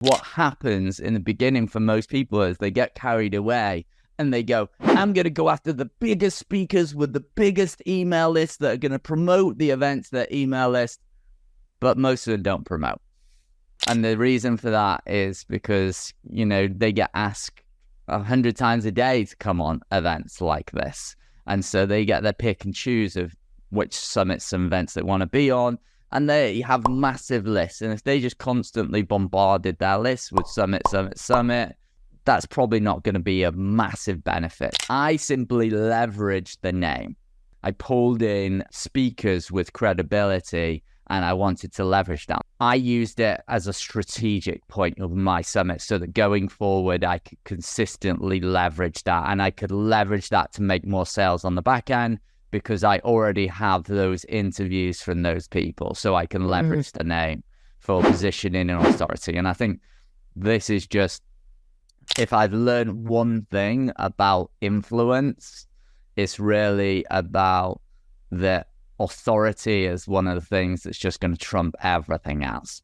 What happens in the beginning for most people is they get carried away and they go, I'm going to go after the biggest speakers with the biggest email list that are going to promote the events, their email list. But most of them don't promote. And the reason for that is because, they get asked 100 times a day to come on events like this. And so they get their pick and choose of which summits and events they want to be on. And they have massive lists. And if they just constantly bombarded their lists with summit, that's probably not going to be a massive benefit. I simply leveraged the name. I pulled in speakers with credibility and I wanted to leverage that. I used it as a strategic point of my summit so that going forward, I could consistently leverage that, and I could leverage that to make more sales on the back end because I already have those interviews from those people. So I can leverage the name for positioning and authority. And I think this is just, if I've learned one thing about influence, it's really about the authority is one of the things that's just going to trump everything else.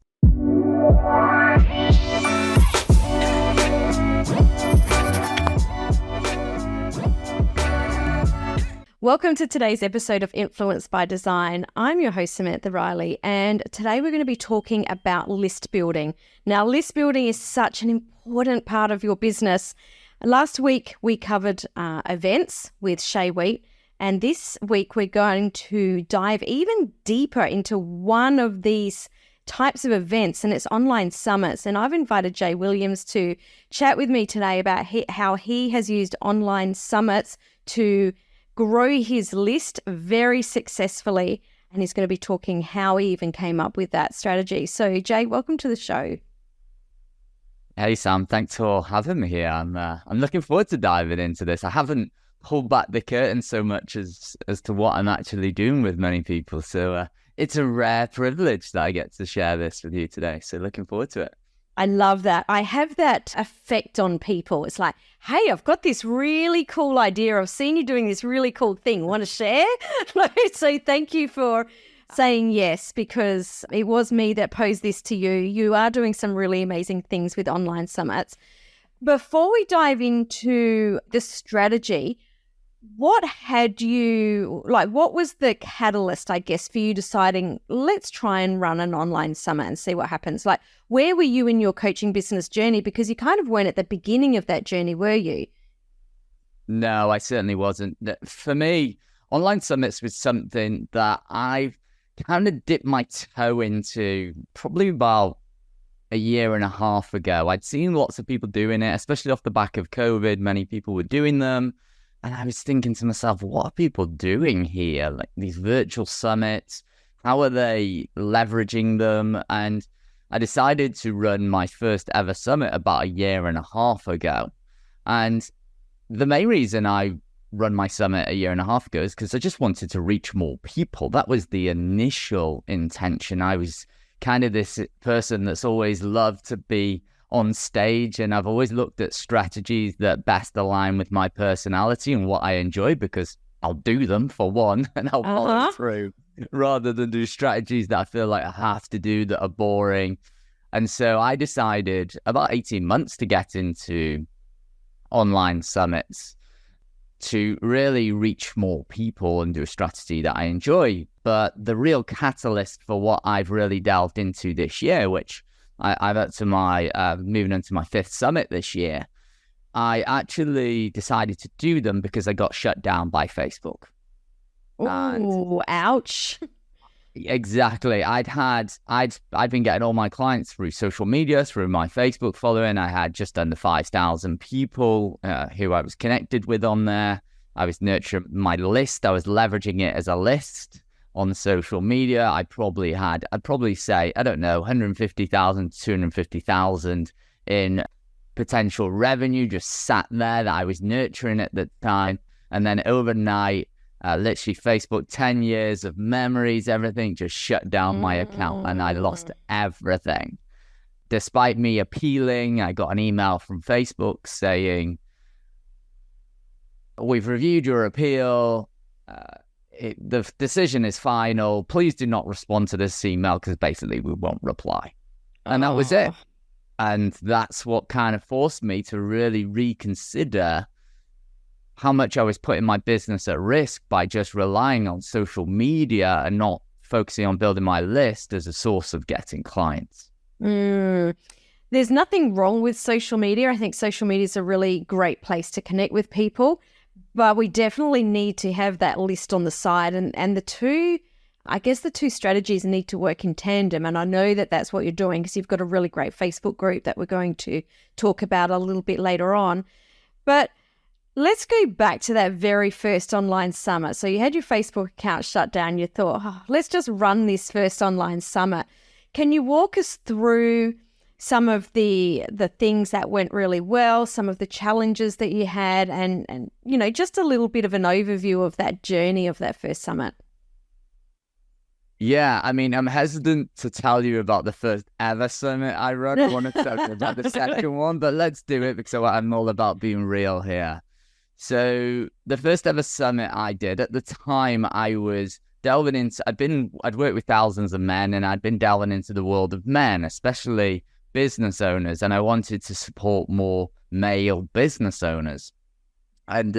Welcome to today's episode of Influence by Design. I'm your host, Samantha Riley, and today we're going to be talking about list building. Now, list building is such an important part of your business. Last week, we covered events with Shay Wheat, and this week we're going to dive even deeper into one of these types of events, and it's online summits. And I've invited Jay Williams to chat with me today about how he has used online summits to grow his list very successfully. And he's going to be talking how he even came up with that strategy. So Jay, welcome to the show. Hey Sam, thanks for having me here. I'm looking forward to diving into this. I haven't pulled back the curtain so much as to what I'm actually doing with many people. So it's a rare privilege that I get to share this with you today. So looking forward to it. I love that. I have that effect on people. It's like, hey, I've got this really cool idea. I've seen you doing this really cool thing. Want to share? So thank you for saying yes, because it was me that posed this to you. You are doing some really amazing things with online summits. Before we dive into the strategy, what was the catalyst, I guess, for you deciding, let's try and run an online summit and see what happens? Like, where were you in your coaching business journey? Because you kind of weren't at the beginning of that journey, were you? No, I certainly wasn't. For me, online summits was something that I've kind of dipped my toe into probably about a year and a half ago. I'd seen lots of people doing it, especially off the back of COVID. Many people were doing them. And I was thinking to myself, what are people doing here? Like these virtual summits, how are they leveraging them? And I decided to run my first ever summit about a year and a half ago. And the main reason I run my summit a year and a half ago is because I just wanted to reach more people. That was the initial intention. I was kind of this person that's always loved to be on stage, and I've always looked at strategies that best align with my personality and what I enjoy, because I'll do them for one and I'll follow through, rather than do strategies that I feel like I have to do that are boring. And so I decided about 18 months to get into online summits to really reach more people and do a strategy that I enjoy. But the real catalyst for what I've really delved into this year, which I'm up to moving on to my fifth summit this year, I actually decided to do them because I got shut down by Facebook. Oh, ouch. Exactly. I'd been getting all my clients through social media, through my Facebook following. I had just under 5,000 people who I was connected with on there. I was nurturing my list. I was leveraging it as a list on social media. I'd probably say, I don't know, 150,000 to 250,000 in potential revenue just sat there that I was nurturing at the time. And then overnight, literally Facebook, 10 years of memories, everything just shut down my account and I lost everything. Despite me appealing, I got an email from Facebook saying, we've reviewed your appeal. The decision is final. Please do not respond to this email because basically we won't reply. And that was it. And that's what kind of forced me to really reconsider how much I was putting my business at risk by just relying on social media and not focusing on building my list as a source of getting clients. There's nothing wrong with social media. I think social media is a really great place to connect with people, but we definitely need to have that list on the side. And the two strategies need to work in tandem. And I know that that's what you're doing because you've got a really great Facebook group that we're going to talk about a little bit later on. But let's go back to that very first online summit. So you had your Facebook account shut down. You thought, let's just run this first online summit. Can you walk us through some of the things that went really well, some of the challenges that you had, and just a little bit of an overview of that journey of that first summit? Yeah, I mean, I'm hesitant to tell you about the first ever summit I run. I want to tell you about the second one, but let's do it because I'm all about being real here. So the first ever summit I did, at the time I was delving into, I'd worked with thousands of men, and I'd been delving into the world of men, especially business owners, and I wanted to support more male business owners. And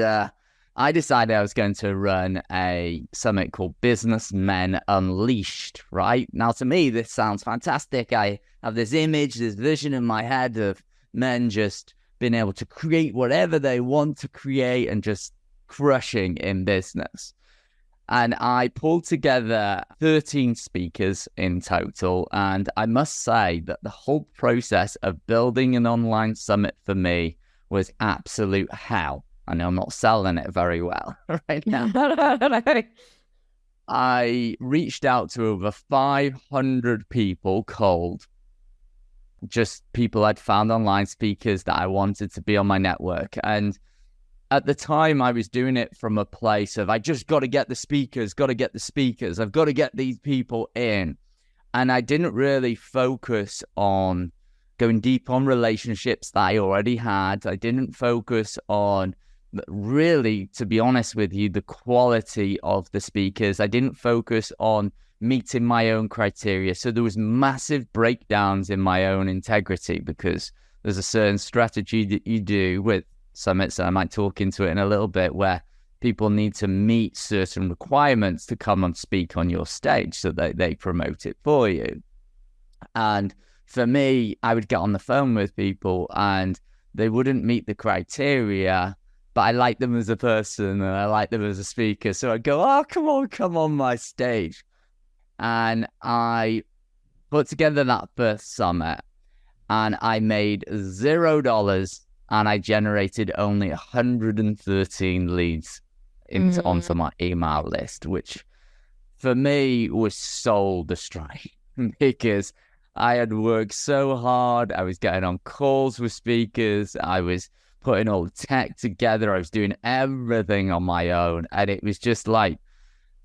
I decided I was going to run a summit called Businessmen Unleashed, right? Now, to me, this sounds fantastic. I have this image, this vision in my head of men just being able to create whatever they want to create and just crushing in business. And I pulled together 13 speakers in total. And I must say that the whole process of building an online summit for me was absolute hell. I know I'm not selling it very well right now. I reached out to over 500 people cold, just people I'd found online, speakers that I wanted to be on my network. And at the time, I was doing it from a place of, I just got to get the speakers, I've got to get these people in. And I didn't really focus on going deep on relationships that I already had. I didn't focus on really, to be honest with you, the quality of the speakers. I didn't focus on meeting my own criteria. So there was massive breakdowns in my own integrity because there's a certain strategy that you do with summits, and I might talk into it in a little bit, where people need to meet certain requirements to come and speak on your stage so that they promote it for you. And for me, I would get on the phone with people and they wouldn't meet the criteria, but I like them as a person and I like them as a speaker. So I'd go, oh, come on my stage. And I put together that first summit and I made $0 and I generated only 113 leads onto my email list, which for me was soul destroying because I had worked so hard. I was getting on calls with speakers. I was putting all the tech together. I was doing everything on my own. And it was just like,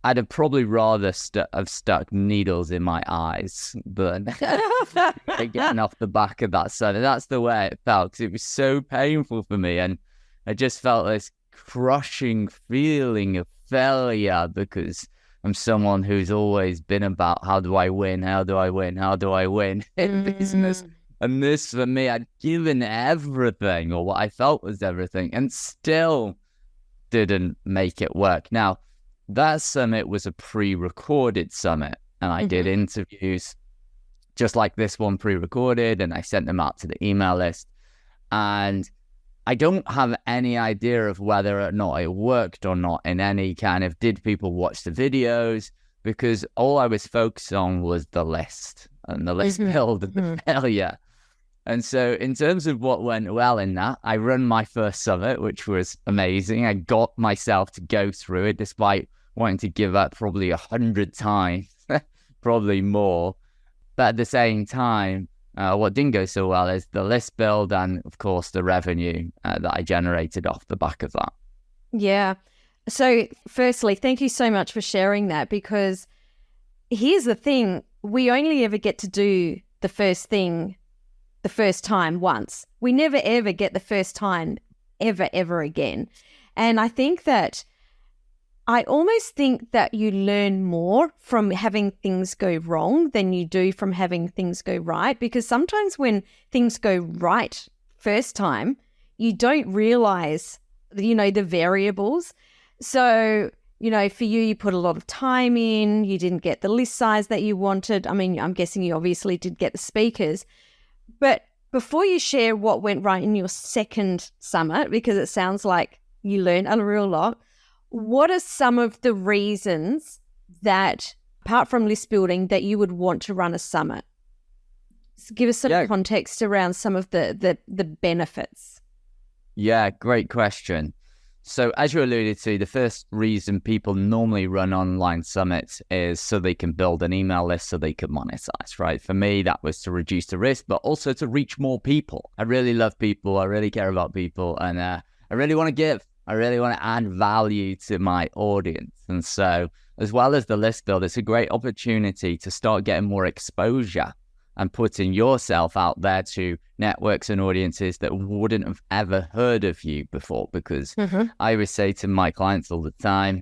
I'd have probably rather have stuck needles in my eyes than getting off the back of that sun. And that's the way it felt, because it was so painful for me. And I just felt this crushing feeling of failure because I'm someone who's always been about, how do I win? How do I win? How do I win in business? And this, for me, I'd given everything, or what I felt was everything, and still didn't make it work. Now, that summit was a pre-recorded summit, and I did interviews just like this one, pre-recorded, and I sent them out to the email list. And I don't have any idea of whether or not it worked or not in any kind of, did people watch the videos? Because all I was focused on was the list and the list build and the failure. And so in terms of what went well in that, I ran my first summit, which was amazing. I got myself to go through it despite wanting to give up probably 100 times, probably more. But at the same time, what didn't go so well is the list build and, of course, the revenue that I generated off the back of that. Yeah. So firstly, thank you so much for sharing that, because here's the thing. We only ever get to do the first thing the first time once. We never, ever get the first time ever again. And I think that I almost think that you learn more from having things go wrong than you do from having things go right, because sometimes when things go right first time, you don't realize, the variables. So, for you put a lot of time in, you didn't get the list size that you wanted. I mean, I'm guessing you obviously did get the speakers, but before you share what went right in your second summit, because it sounds like you learned a real lot, what are some of the reasons that, apart from list building, that you would want to run a summit? So give us some context around some of the benefits. Yeah, great question. So as you alluded to, the first reason people normally run online summits is so they can build an email list so they can monetize, right? For me, that was to reduce the risk, but also to reach more people. I really love people. I really care about people. And I really want to give. I really want to add value to my audience. And so as well as the list build, it's a great opportunity to start getting more exposure and putting yourself out there to networks and audiences that wouldn't have ever heard of you before. Because I always say to my clients all the time,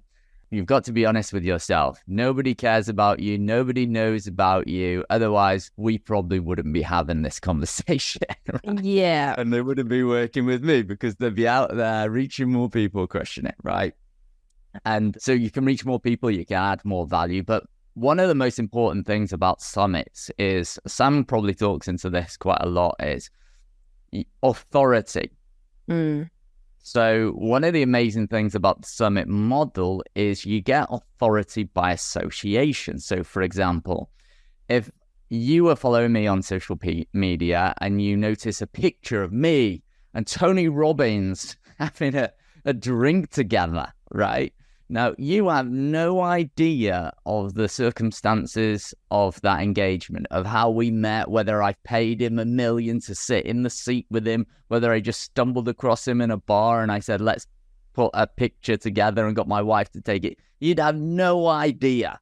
you've got to be honest with yourself. Nobody cares about you. Nobody knows about you. Otherwise, we probably wouldn't be having this conversation. Right? Yeah. And they wouldn't be working with me because they'd be out there reaching more people, crushing it, right? And so you can reach more people, you can add more value. But one of the most important things about summits is, Sam probably talks into this quite a lot, is authority. So one of the amazing things about the summit model is you get authority by association. So for example, if you were following me on social media and you notice a picture of me and Tony Robbins having a drink together, right? Now, you have no idea of the circumstances of that engagement, of how we met, whether I paid him $1 million to sit in the seat with him, whether I just stumbled across him in a bar and I said, let's put a picture together and got my wife to take it. You'd have no idea.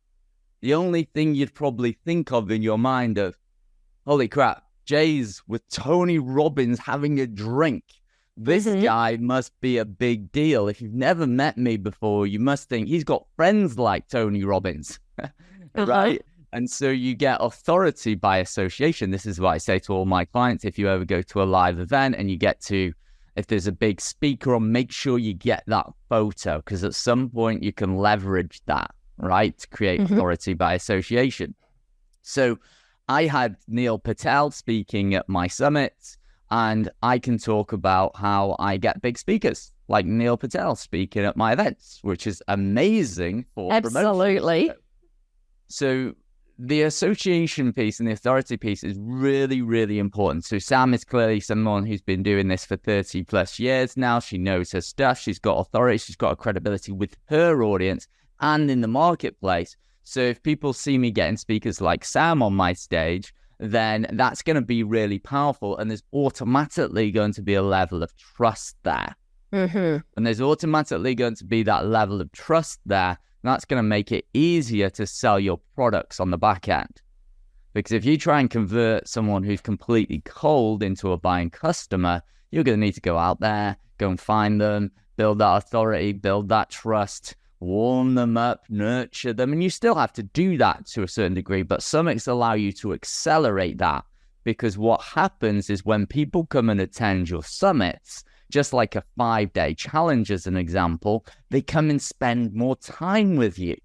The only thing you'd probably think of in your mind of, holy crap, Jay's with Tony Robbins having a drink. This guy must be a big deal. If you've never met me before, you must think he's got friends like Tony Robbins, right? And so you get authority by association. This is what I say to all my clients. If you ever go to a live event and you get to, if there's a big speaker on, make sure you get that photo, because at some point you can leverage that, right? To create authority by association. So I had Neil Patel speaking at my summit. And I can talk about how I get big speakers like Neil Patel speaking at my events, which is amazing for Absolutely. Promotion. So the association piece and the authority piece is really, really important. So Sam is clearly someone who's been doing this for 30 plus years now. She knows her stuff. She's got authority. She's got a credibility with her audience and in the marketplace. So if people see me getting speakers like Sam on my stage, then that's going to be really powerful. And there's automatically going to be a level of trust there. And there's automatically going to be that level of trust there. And that's going to make it easier to sell your products on the back end. Because if you try and convert someone who's completely cold into a buying customer, you're going to need to go out there, go and find them, build that authority, build that trust, warm them up, nurture them. And you still have to do that to a certain degree, but summits allow you to accelerate that, because what happens is when people come and attend your summits, just like a 5-day challenge as an example, they come and spend more time with you.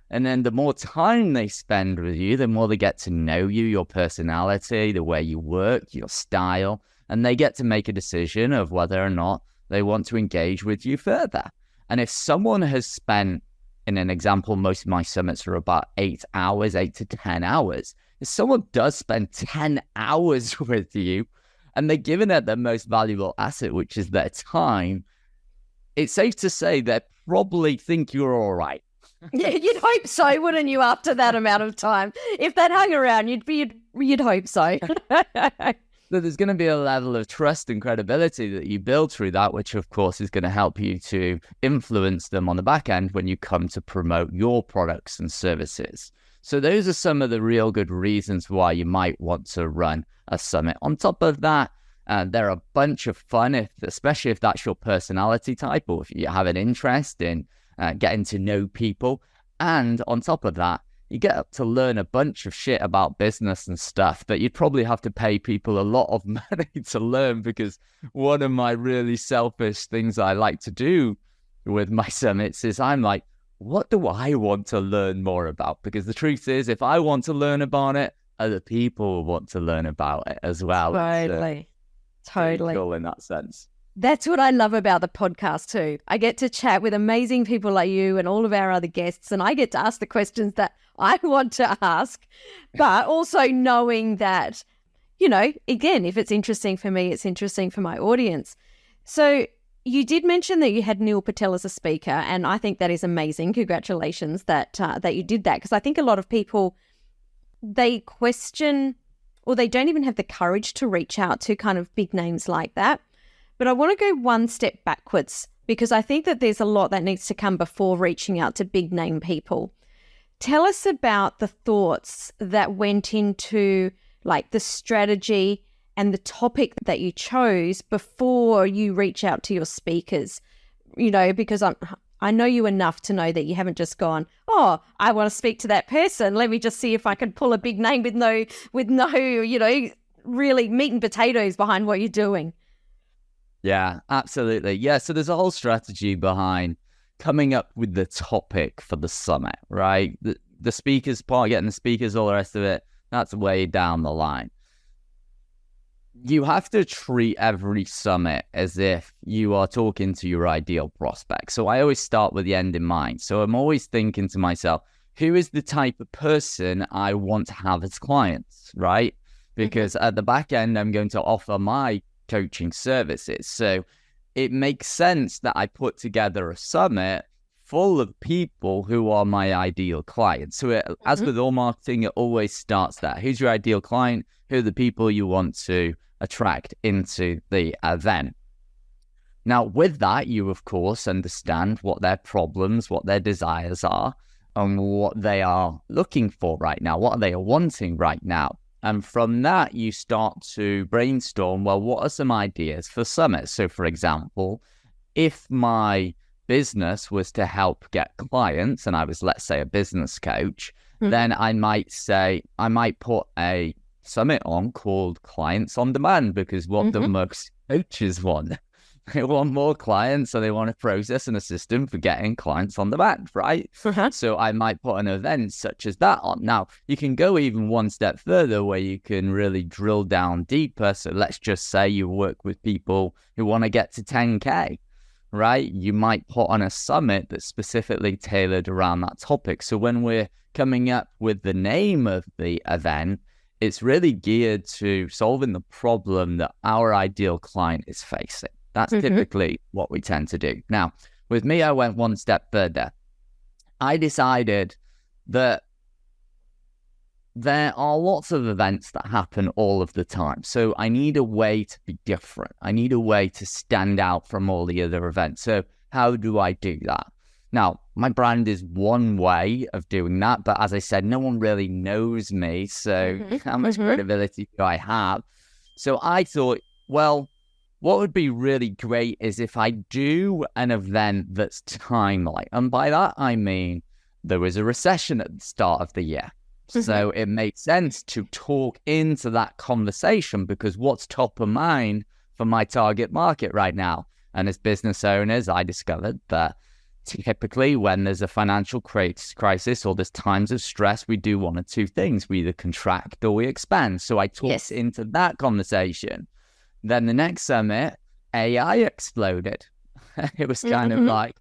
And then the more time they spend with you, the more they get to know you, your personality, the way you work, your style, and they get to make a decision of whether or not they want to engage with you further. And if someone has spent, in an example, most of my summits are about 8 hours, 8 to 10 hours. If someone does spend 10 hours with you and they're giving it their most valuable asset, which is their time, it's safe to say they probably think you're all right. Yeah, you'd hope so, wouldn't you, after that amount of time? If they'd hung around, you'd hope so. So there's going to be a level of trust and credibility that you build through that, which of course is going to help you to influence them on the back end when you come to promote your products and services. So those are some of the real good reasons why you might want to run a summit. On top of that, there are a bunch of fun, especially if that's your personality type, or if you have an interest in getting to know people. And on top of that, you get up to learn a bunch of shit about business and stuff that you'd probably have to pay people a lot of money to learn, because one of my really selfish things I like to do with my summits is I'm like, what do I want to learn more about? Because the truth is, if I want to learn about it, other people will want to learn about it as well. Totally. Totally. Cool in that sense. That's what I love about the podcast too. I get to chat with amazing people like you and all of our other guests, and I get to ask the questions that I want to ask, but also knowing that, you know, again, if it's interesting for me, it's interesting for my audience. So you did mention that you had Neil Patel as a speaker, and I think that is amazing. Congratulations that you did that, because I think a lot of people, they question, or they don't even have the courage to reach out to kind of big names like that. But I want to go one step backwards, because I think that there's a lot that needs to come before reaching out to big name people. Tell us about the thoughts that went into like the strategy and the topic that you chose before you reach out to your speakers, you know, because I know you enough to know that you haven't just gone, oh, I want to speak to that person. Let me just see if I can pull a big name with no, you know, really meat and potatoes behind what you're doing. Yeah, absolutely. Yeah, so there's a whole strategy behind coming up with the topic for the summit, right? The speakers part, getting the speakers, all the rest of it, that's way down the line. You have to treat every summit as if you are talking to your ideal prospect. So I always start with the end in mind. So I'm always thinking to myself, who is the type of person I want to have as clients, right? Because at the back end, I'm going to offer my coaching services. So it makes sense that I put together a summit full of people who are my ideal clients. So as with all marketing, it always starts there. Who's your ideal client? Who are the people you want to attract into the event? Now, with that, you, of course, understand what their problems, what their desires are, and what they are looking for right now, what they are wanting right now. And from that, you start to brainstorm, well, what are some ideas for summits? So, for example, if my business was to help get clients and I was, let's say, a business coach, then I might put a summit on called Clients on Demand, because what do most coaches want? They want more clients, so they want a process and a system for getting clients on demand, right? So I might put an event such as that on. Now, you can go even one step further where you can really drill down deeper. So let's just say you work with people who want to get to 10K, right? You might put on a summit that's specifically tailored around that topic. So when we're coming up with the name of the event, it's really geared to solving the problem that our ideal client is facing. That's typically what we tend to do. Now, with me, I went one step further. I decided that there are lots of events that happen all of the time. So I need a way to be different. I need a way to stand out from all the other events. So how do I do that? Now, my brand is one way of doing that. But as I said, no one really knows me. So how much credibility do I have? So I thought, well, what would be really great is if I do an event that's timely. And by that, I mean there was a recession at the start of the year. So it made sense to talk into that conversation, because what's top of mind for my target market right now? And as business owners, I discovered that typically when there's a financial crisis or there's times of stress, we do one of two things. We either contract or we expand. So I talked into that conversation. Then the next summit, AI exploded. It was kind of like,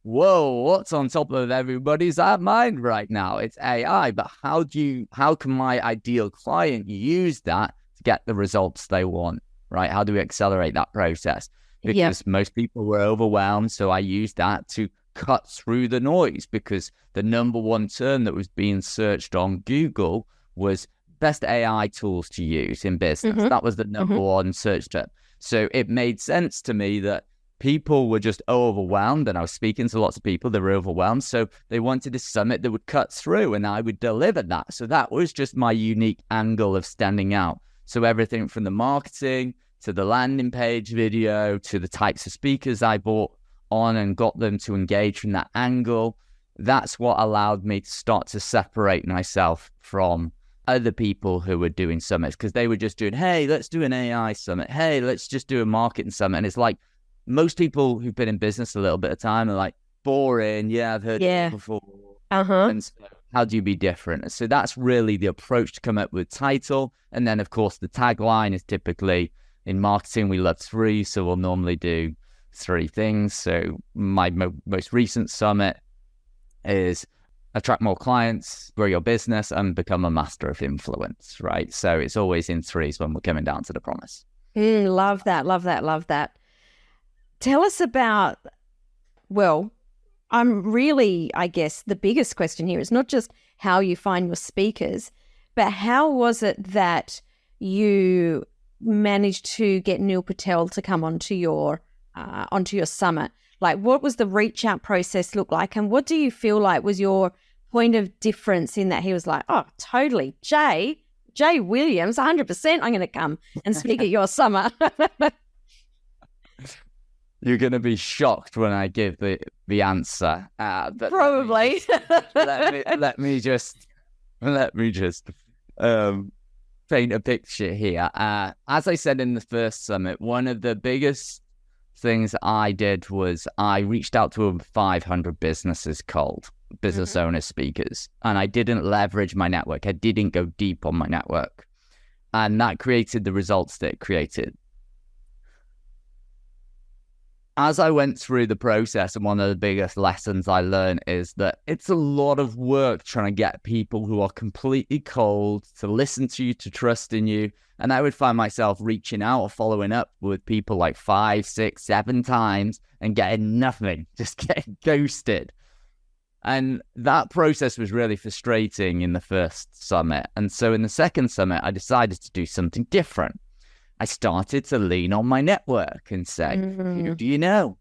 whoa, what's on top of everybody's mind right now? It's AI. But how can my ideal client use that to get the results they want, right? How do we accelerate that process? Because most people were overwhelmed. So I used that to cut through the noise, because the number one term that was being searched on Google was best AI tools to use in business. That was the number one search term. So it made sense to me that people were just overwhelmed, and I was speaking to lots of people that were overwhelmed. So they wanted a summit that would cut through, and I would deliver that. So that was just my unique angle of standing out. So everything from the marketing to the landing page video to the types of speakers I brought on and got them to engage from that angle, that's what allowed me to start to separate myself from other people who were doing summits, because they were just doing, hey, let's do an AI summit. Hey, let's just do a marketing summit. And it's like, most people who've been in business a little bit of time are like, boring. Yeah, I've heard it before. And so how do you be different? So that's really the approach to come up with title. And then, of course, the tagline is typically, in marketing, we love three. So we'll normally do three things. So my most recent summit is attract more clients, grow your business, and become a master of influence, right? So it's always in threes when we're coming down to the promise. Love that, love that, love that. Tell us about, well, I'm really, I guess, the biggest question here is not just how you find your speakers, but how was it that you managed to get Neil Patel to come onto your summit? Like, what was the reach out process look like? And what do you feel like was your point of difference in that he was like, oh, totally, Jay Williams, 100%, I'm going to come and speak at your summit. You're going to be shocked when I give the answer. But probably. Let me just paint a picture here. As I said in the first summit, one of the biggest things I did was I reached out to over 500 businesses cold, business owners, speakers, and I didn't leverage my network. I didn't go deep on my network, and that created the results that it created. As I went through the process, and one of the biggest lessons I learned is that it's a lot of work trying to get people who are completely cold to listen to you, to trust in you. And I would find myself reaching out or following up with people like 5, 6, 7 times and getting nothing, just getting ghosted. And that process was really frustrating in the first summit. And so in the second summit, I decided to do something different. I started to lean on my network and say, who do you know?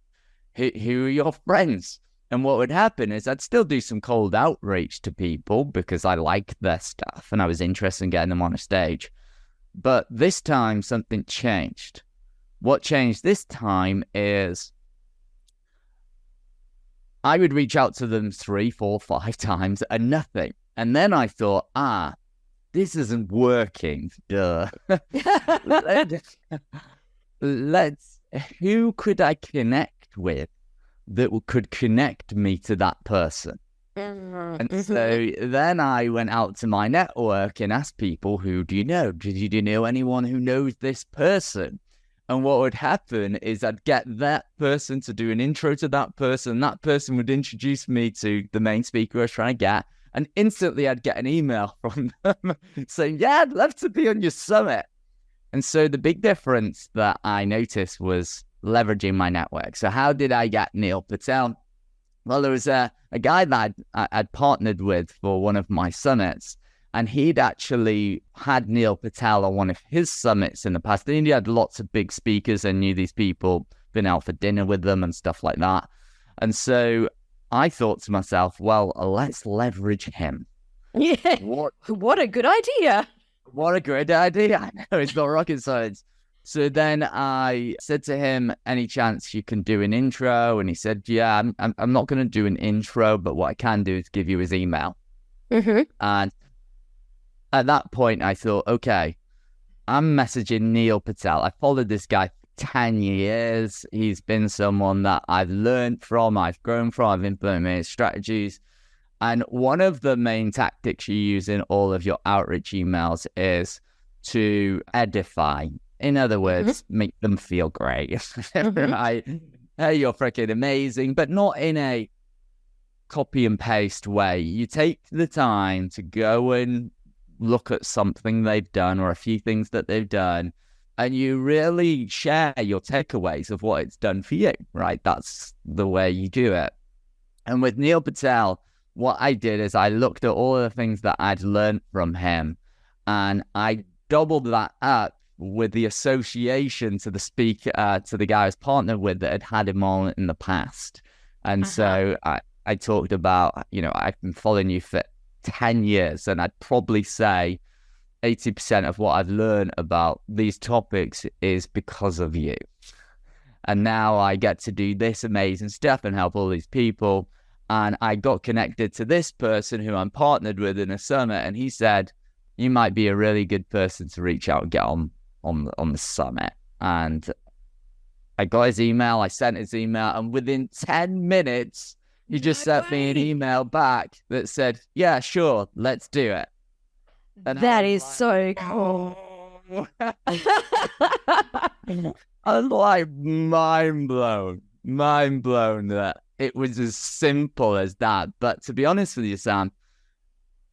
Who are your friends? And what would happen is I'd still do some cold outreach to people because I liked their stuff and I was interested in getting them on a stage. But this time, something changed. What changed this time is I would reach out to them 3, 4, 5 times and nothing. And then I thought, this isn't working. Duh. Who could I connect with that could connect me to that person? And so then I went out to my network and asked people, who do you know? Do you know anyone who knows this person? And what would happen is I'd get that person to do an intro to that person. That person would introduce me to the main speaker I was trying to get. And instantly I'd get an email from them saying, yeah, I'd love to be on your summit. And so the big difference that I noticed was leveraging my network. So how did I get Neil Patel? Well, there was a guy that I'd partnered with for one of my summits, and he'd actually had Neil Patel on one of his summits in the past. And he had lots of big speakers and knew these people, been out for dinner with them and stuff like that. And so I thought to myself, well, let's leverage him. Yeah. What a good idea. What a great idea. I know, it's not rocket science. So then I said to him, any chance you can do an intro? And he said, yeah, I'm not going to do an intro, but what I can do is give you his email. And at that point, I thought, okay, I'm messaging Neil Patel. I followed this guy for 10 years. He's been someone that I've learned from, I've grown from, I've implemented his strategies. And one of the main tactics you use in all of your outreach emails is to edify. In other words, make them feel great. Right? Hey, you're freaking amazing, but not in a copy and paste way. You take the time to go and look at something they've done or a few things that they've done, and you really share your takeaways of what it's done for you, right? That's the way you do it. And with Neil Patel, what I did is I looked at all of the things that I'd learned from him, and I doubled that up with the association to the speaker, to the guy I was partnered with that had him on in the past. And so I talked about, I've been following you for 10 years, and I'd probably say 80% of what I've learned about these topics is because of you. And now I get to do this amazing stuff and help all these people. And I got connected to this person who I'm partnered with in a summit. And he said, you might be a really good person to reach out and get on the summit. And I got his email. I sent his email. And within 10 minutes, he just sent me an email back that said, yeah, sure, let's do it. And that is like, so cool. I'm like mind blown that it was as simple as that. But to be honest with you, Sam,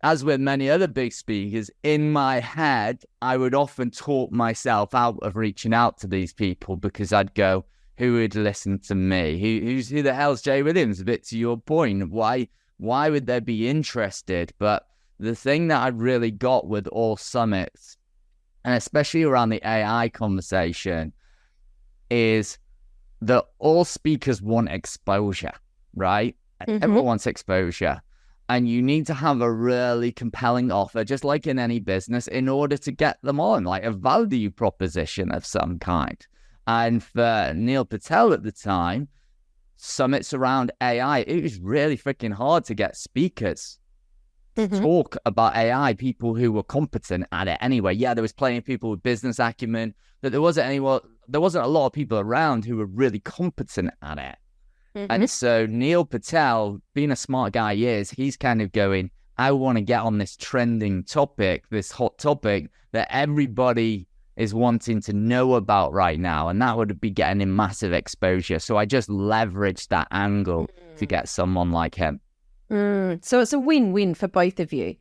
as with many other big speakers, in my head, I would often talk myself out of reaching out to these people because I'd go, who would listen to me? Who the hell's Jay Williams? A bit to your point. Why would they be interested? But the thing that I really got with all summits, and especially around the AI conversation, is that all speakers want exposure, right? Everyone wants exposure. And you need to have a really compelling offer, just like in any business, in order to get them on, like a value proposition of some kind. And for Neil Patel at the time, summits around AI, it was really freaking hard to get speakers to talk about AI, people who were competent at it anyway. Yeah, there was plenty of people with business acumen, but there wasn't a lot of people around who were really competent at it. And so Neil Patel, being a smart guy he is, he's kind of going, I want to get on this trending topic, this hot topic that everybody is wanting to know about right now. And that would be getting him massive exposure. So I just leveraged that angle to get someone like him. So it's a win-win for both of you.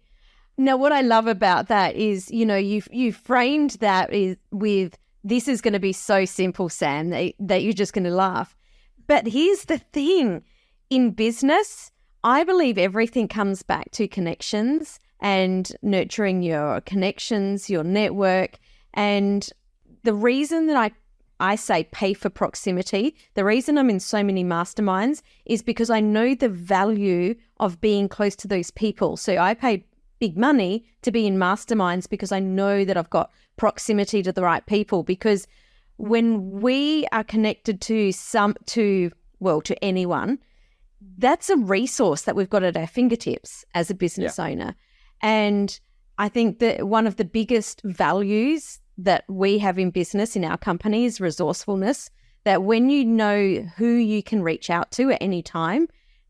Now, what I love about that is, you know, you framed that with this is going to be so simple, Sam, that you're just going to laugh. But here's the thing. In business, I believe everything comes back to connections and nurturing your connections, your network. And the reason that I say pay for proximity, the reason I'm in so many masterminds is because I know the value of being close to those people. So I pay big money to be in masterminds because I know that I've got proximity to the right people. Because when we are connected to anyone, that's a resource that we've got at our fingertips as a business owner. And I think that one of the biggest values that we have in business in our company is resourcefulness, that when you know who you can reach out to at any time,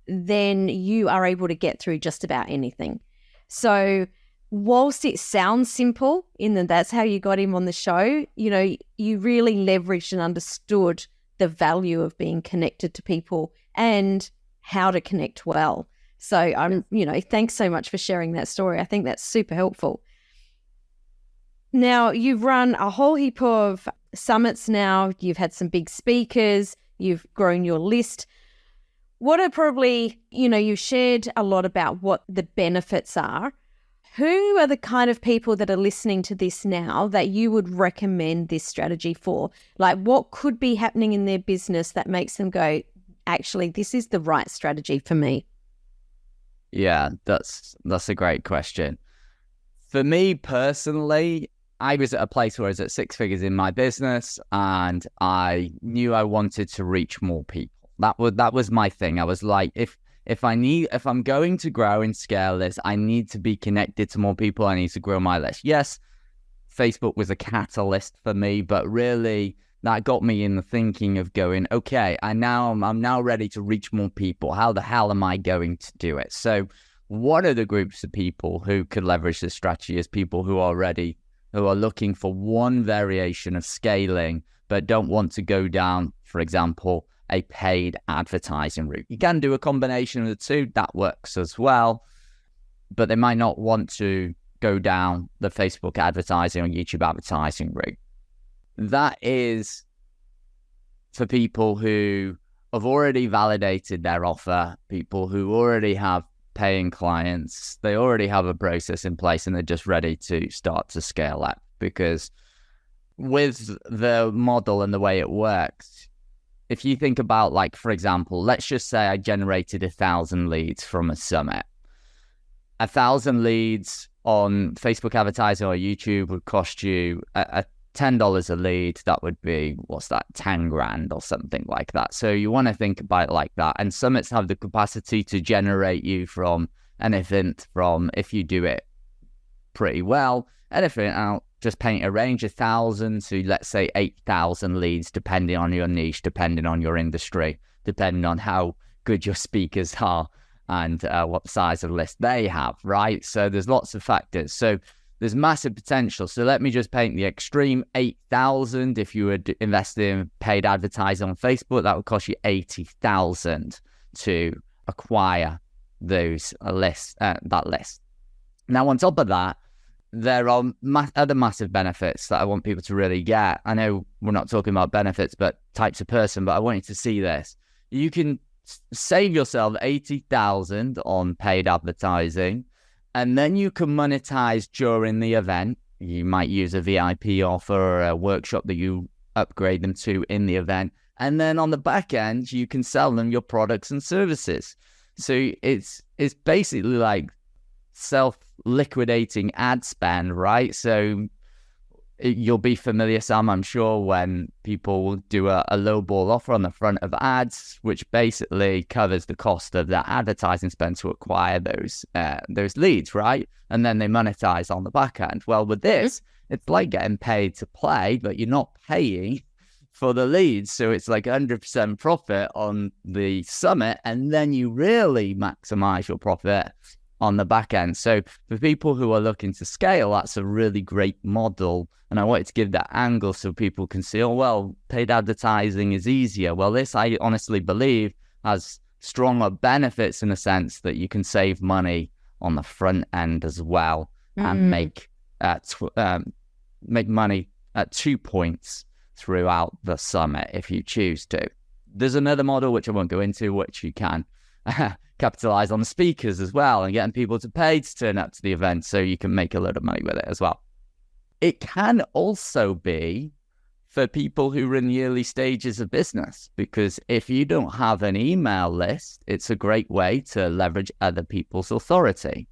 then you are able to get through just about anything. So whilst it sounds simple in that that's how you got him on the show, you know, you really leveraged and understood the value of being connected to people and how to connect well. So thanks so much for sharing that story. I think that's super helpful. Now, you've run a whole heap of summits now. You've had some big speakers. You've grown your list. What are probably, you've shared a lot about what the benefits are. Who are the kind of people that are listening to this now that you would recommend this strategy for? Like, what could be happening in their business that makes them go, actually, this is the right strategy for me? Yeah, that's a great question. For me personally, I was at a place where I was at six figures in my business and I knew I wanted to reach more people. That was my thing. I was like, if I'm going to grow and scale this, I need to be connected to more people. I need to grow my list. Yes, Facebook was a catalyst for me, but really that got me in the thinking of going, okay, I'm now ready to reach more people. How the hell am I going to do it? So what are the groups of people who could leverage this strategy as people who are looking for one variation of scaling, but don't want to go down, for example, a paid advertising route? You can do a combination of the two. That works as well, but they might not want to go down the Facebook advertising or YouTube advertising route. That is for people who have already validated their offer, people who already have paying clients, they already have a process in place and they're just ready to start to scale up. Because with the model and the way it works, if you think about, like, for example, let's just say I generated 1,000 leads from a summit. 1,000 leads on Facebook advertising or YouTube would cost you $10 a lead, that would be, what's that, 10 grand or something like that. So you want to think about it like that. And summits have the capacity to generate you from anything from, if you do it pretty well, anything out, just paint a range of 1,000 to, let's say, 8,000 leads, depending on your niche, depending on your industry, depending on how good your speakers are and what size of list they have, right? So there's lots of factors. So there's massive potential. So let me just paint the extreme 8,000. If you were investing in paid advertising on Facebook, that would cost you 80,000 to acquire those lists, that list. Now, on top of that, there are other massive benefits that I want people to really get. I know we're not talking about benefits, but types of person, but I want you to see this. You can save yourself 80,000 on paid advertising, and then you can monetize during the event. You might use a VIP offer or a workshop that you upgrade them to in the event. And then on the back end, you can sell them your products and services. So it's basically like self-liquidating ad spend, right? So you'll be familiar, Sam, I'm sure, when people will do a lowball offer on the front of ads, which basically covers the cost of that advertising spend to acquire those leads, right? And then they monetize on the back end. Well, with this, it's like getting paid to play, but you're not paying for the leads. So it's like 100% profit on the summit, and then you really maximize your profit on the back end. So for people who are looking to scale, that's a really great model. And I wanted to give that angle so people can see, oh, well, paid advertising is easier. Well, this, I honestly believe, has stronger benefits in the sense that you can save money on the front end as well, and make money at 2 points throughout the summit if you choose to. There's another model, which I won't go into, which you can capitalize on the speakers as well and getting people to pay to turn up to the event, so you can make a lot of money with it as well. It can also be for people who are in the early stages of business, because if you don't have an email list, it's a great way to leverage other people's authority.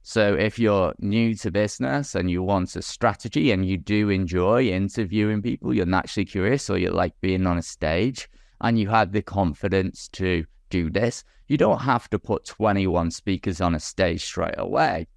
So if you're new to business and you want a strategy and you do enjoy interviewing people, you're naturally curious, or you like being on a stage and you have the confidence to do this, you don't have to put 21 speakers on a stage straight away.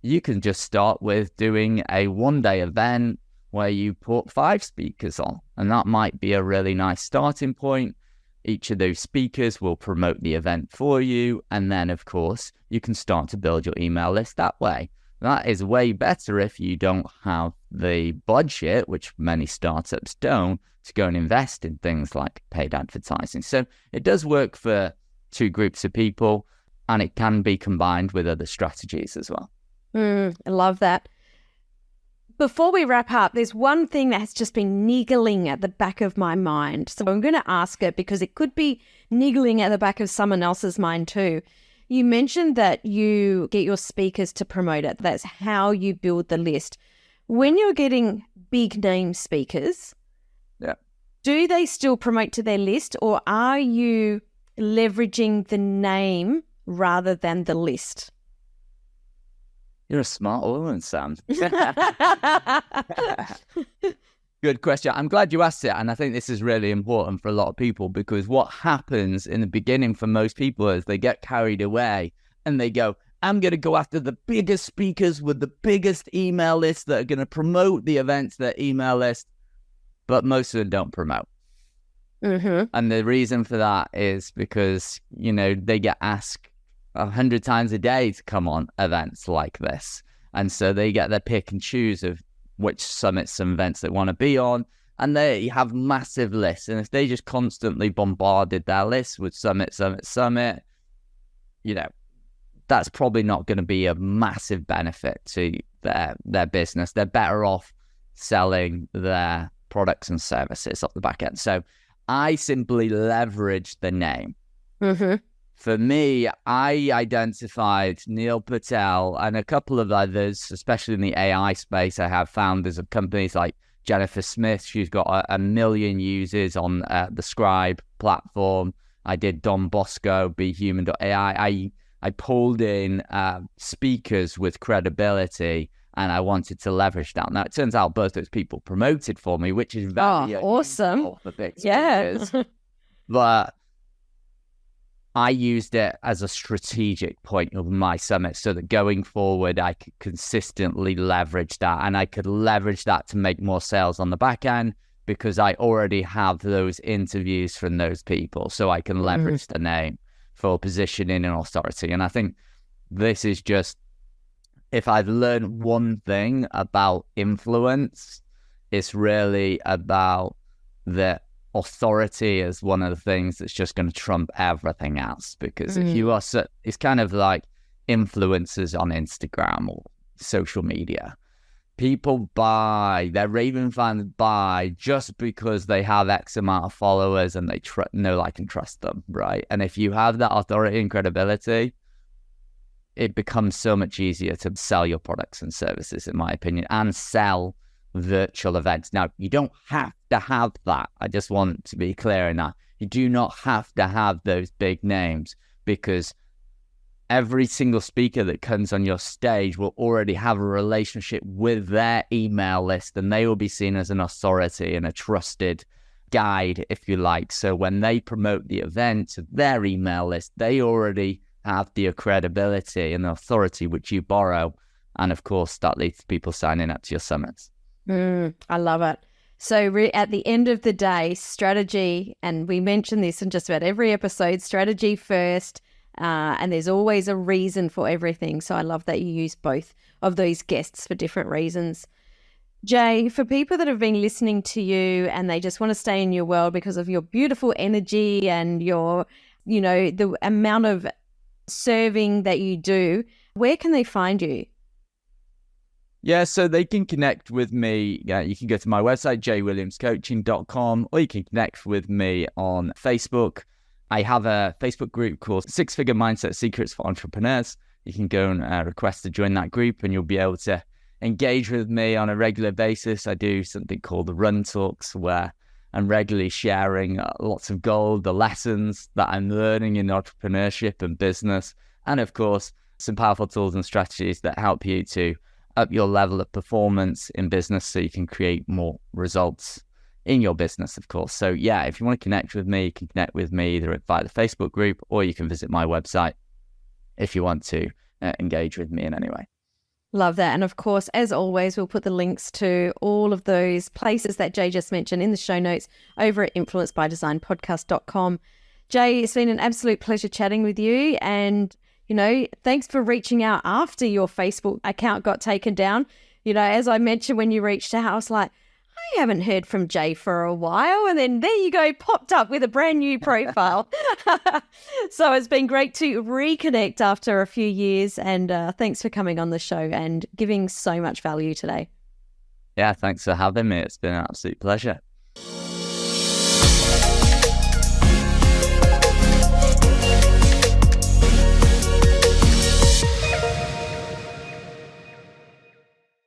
You can just start with doing a one-day event where you put 5 speakers on, and that might be a really nice starting point. Each of those speakers will promote the event for you, and then, of course, you can start to build your email list that way. That is way better if you don't have the budget, which many startups don't, to go and invest in things like paid advertising. So it does work for 2 groups of people, and it can be combined with other strategies as well. I love that. Before we wrap up, there's one thing that has just been niggling at the back of my mind. So I'm going to ask it because it could be niggling at the back of someone else's mind too. You mentioned that you get your speakers to promote it. That's how you build the list. When you're getting big name speakers, do they still promote to their list, or are you leveraging the name rather than the list? You're a smart woman, Sam. Good question. I'm glad you asked it. And I think this is really important for a lot of people, because what happens in the beginning for most people is they get carried away and they go, I'm going to go after the biggest speakers with the biggest email list that are going to promote the event to their email list. But most of them don't promote. And the reason for that is because, they get asked 100 times a day to come on events like this. And so they get their pick and choose of which summits and events they want to be on. And they have massive lists. And if they just constantly bombarded their list with summit, that's probably not going to be a massive benefit to their business. They're better off selling their products and services off the back end. So I simply leverage the name. For me, I identified Neil Patel and a couple of others, especially in the AI space. I have founders of companies like Jennifer Smith. She's got 1 million users on the Scribe platform. I did Don Bosco, BeHuman.ai. I pulled in speakers with credibility and I wanted to leverage that. Now, it turns out both those people promoted for me, which is very awesome. For big yeah. But I used it as a strategic point of my summit so that going forward, I could consistently leverage that, and I could leverage that to make more sales on the back end because I already have those interviews from those people. So I can leverage the name for positioning and authority. And I think this is just, if I've learned one thing about influence, it's really about the authority is one of the things that's just going to trump everything else. Because if you are, it's kind of like influencers on Instagram or social media. People buy, their Raven fans buy just because they have X amount of followers and they know, like, and trust them, right? And if you have that authority and credibility, it becomes so much easier to sell your products and services, in my opinion, and sell virtual events. Now, you don't have to have that. I just want to be clear in that. You do not have to have those big names, because every single speaker that comes on your stage will already have a relationship with their email list, and they will be seen as an authority and a trusted guide, if you like. So when they promote the event to their email list, they already have the credibility and the authority which you borrow. And of course, that leads to people signing up to your summits. I love it. So at the end of the day, strategy, and we mention this in just about every episode, strategy first, and there's always a reason for everything. So I love that you use both of those guests for different reasons. Jay, for people that have been listening to you and they just want to stay in your world because of your beautiful energy and your, the amount of serving that you do, where can they find you? Yeah, so they can connect with me. Yeah, you can go to my website, jwilliamscoaching.com, or you can connect with me on Facebook. I have a Facebook group called Six Figure Mindset Secrets for Entrepreneurs. You can go and request to join that group, and you'll be able to engage with me on a regular basis. I do something called the Run Talks, where I'm regularly sharing lots of gold, the lessons that I'm learning in entrepreneurship and business, and of course, some powerful tools and strategies that help you to up your level of performance in business so you can create more results in your business, of course. So yeah, if you want to connect with me, you can connect with me either via the Facebook group, or you can visit my website if you want to engage with me in any way. Love that. And of course, as always, we'll put the links to all of those places that Jay just mentioned in the show notes over at influencebydesignpodcast.com. Jay, it's been an absolute pleasure chatting with you. And, thanks for reaching out after your Facebook account got taken down. As I mentioned, when you reached out, I was like, I haven't heard from Jay for a while. And then there you go, popped up with a brand new profile. So it's been great to reconnect after a few years. And thanks for coming on the show and giving so much value today. Yeah, thanks for having me. It's been an absolute pleasure.